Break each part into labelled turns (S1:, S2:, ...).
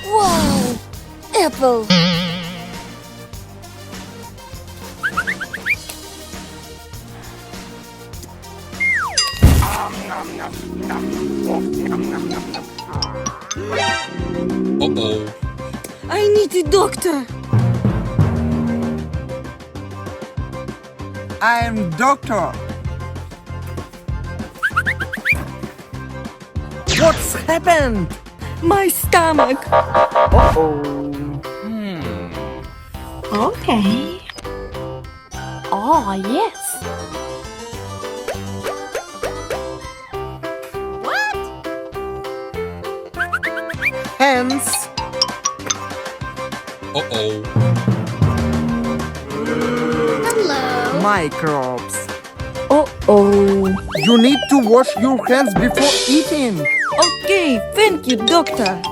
S1: Wow! Apple!
S2: Uh-oh.
S1: I need a doctor!
S3: I am doctor. What's happened?
S1: My stomach!
S4: Okay. Oh, yes.
S3: Hands.
S2: Uh-oh.
S3: Microbes.
S1: Uh-oh!
S3: You need to wash your hands before eating.
S1: Okay, thank you, doctor!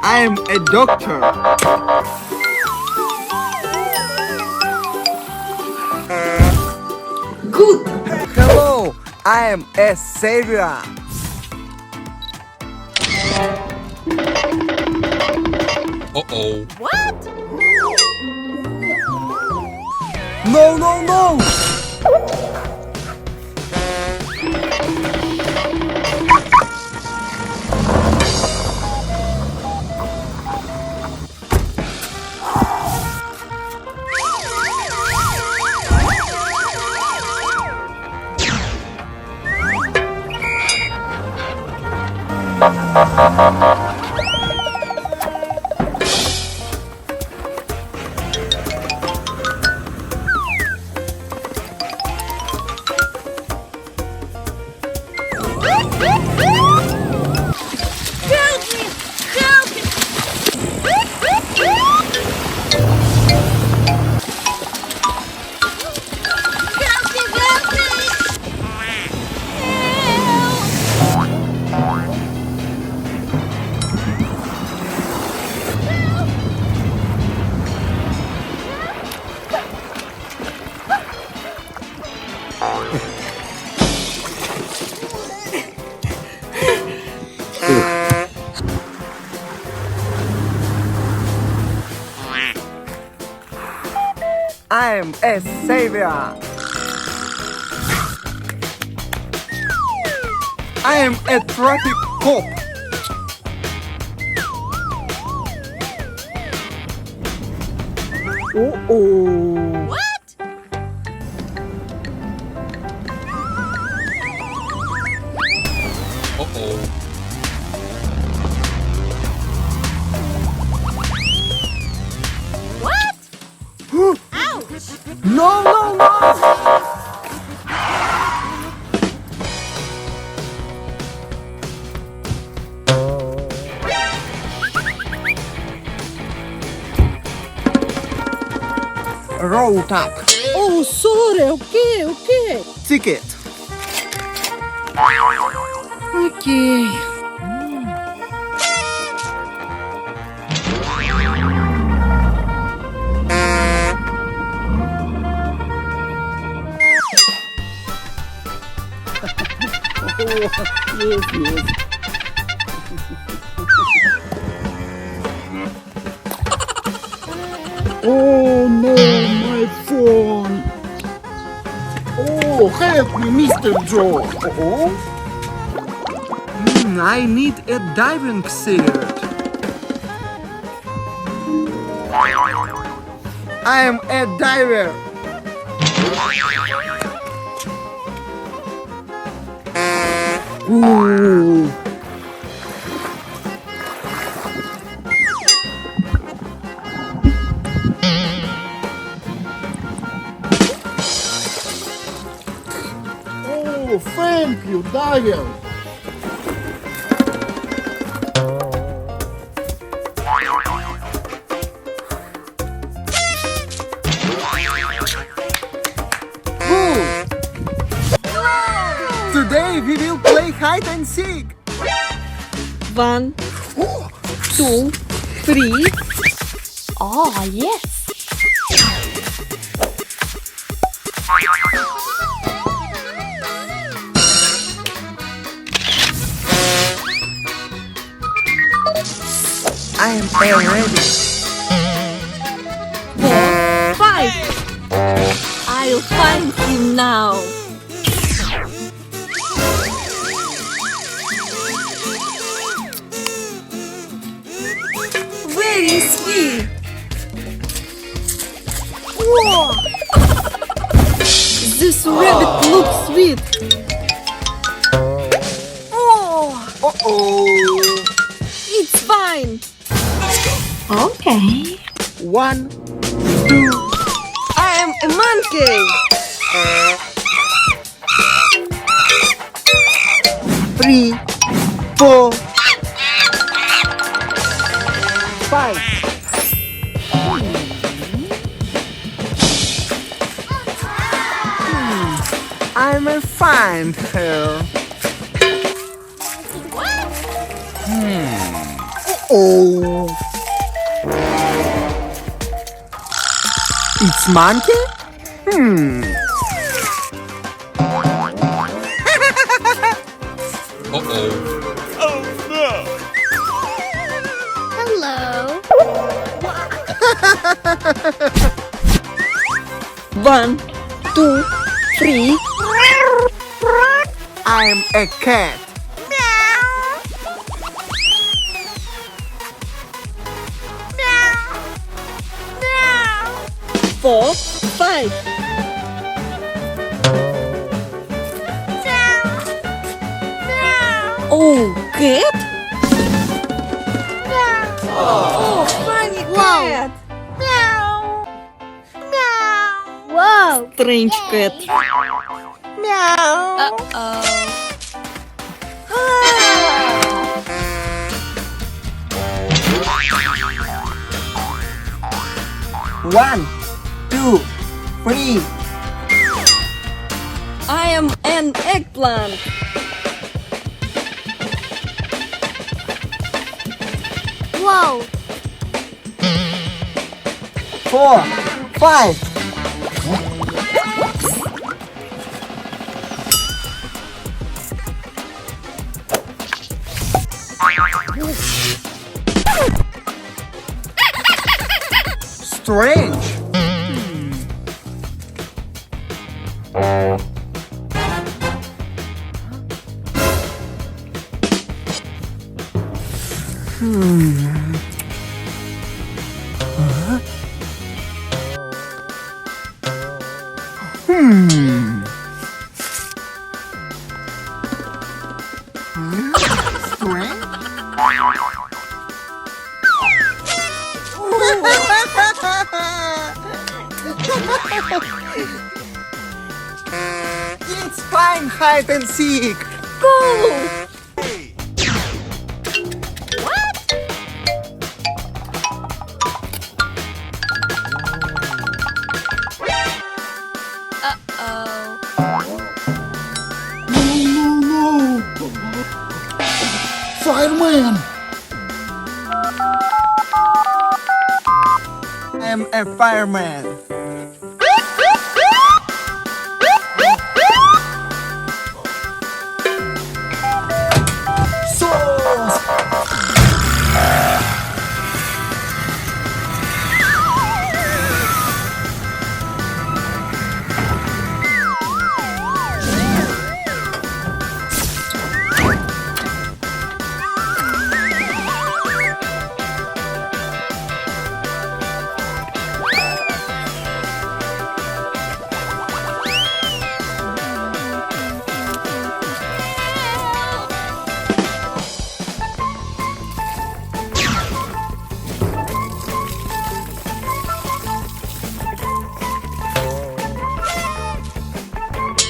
S3: I am a doctor.
S1: Good!
S3: Hello, I am a savior.
S2: Uh-oh.
S3: No, no, no! I am a savior. I am a traffic cop. Uh-oh.
S2: Uh-oh.
S3: No, no, no! Roll tap.
S1: Oh, sorry, okay.
S3: Ticket.
S1: Okay.
S3: Yes. Oh no, my phone. Oh, help me, Mr. Joe. I need a diving suit. I am a diver. Ooh. Oh, thank you, Diane. Today we will play hide and seek.
S1: 1, 2, 3.
S4: Oh, yes.
S3: I am ready.
S1: 4, 5. I'll find him now. Where is he? Whoa! This rabbit looks sweet. Oh,
S3: Uh-oh.
S1: it's fine.
S4: Okay.
S3: 1, 2,
S1: I am a monkey.
S3: 3, 4, 5. I'm a fine here. Oh. It's monkey?
S2: Uh-oh.
S4: Hello.
S1: 1, 2, 3.
S3: I'm a cat.
S1: 4, 5. Oh, cat? Oh, funny cat.
S4: Whoa.
S1: Strange cat.
S4: Uh-oh.
S3: 1, 2, 3.
S1: I am an eggplant.
S4: Whoa.
S3: 4, 5. Strange. It's fine hide and seek.
S1: Go!
S3: No. Fireman. I'm a fireman.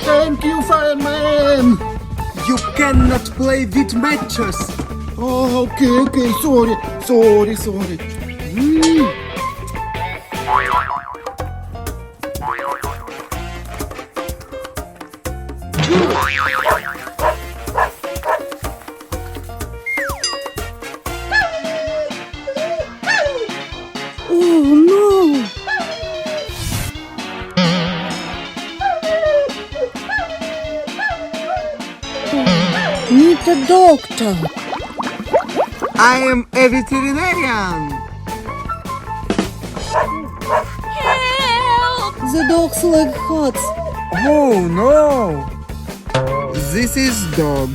S3: Thank you, Fireman! You cannot play with matches! Oh, okay, sorry.
S1: Oh no! Need a doctor.
S3: I am a veterinarian.
S4: Help!
S1: The dog's leg hurts.
S3: Oh no! This is dog.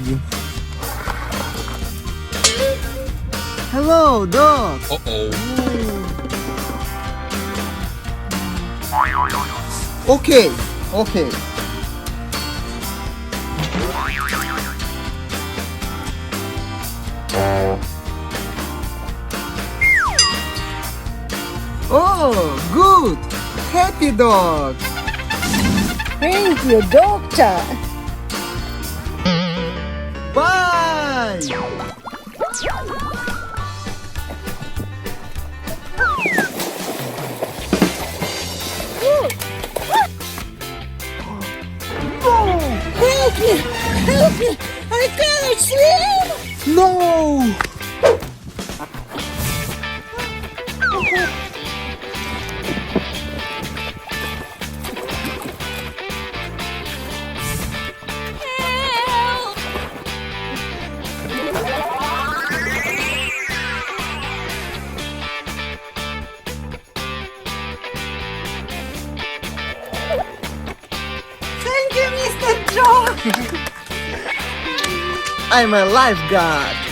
S3: Hello, dog.
S2: Uh-oh.
S3: Okay, okay. Oh, good. Happy dog.
S1: Thank you, doctor.
S3: Bye.
S1: Help me! Help me! I cannot swim!
S3: No.
S4: Help!
S1: Thank you, Mr. Joe!
S3: I'm a lifeguard.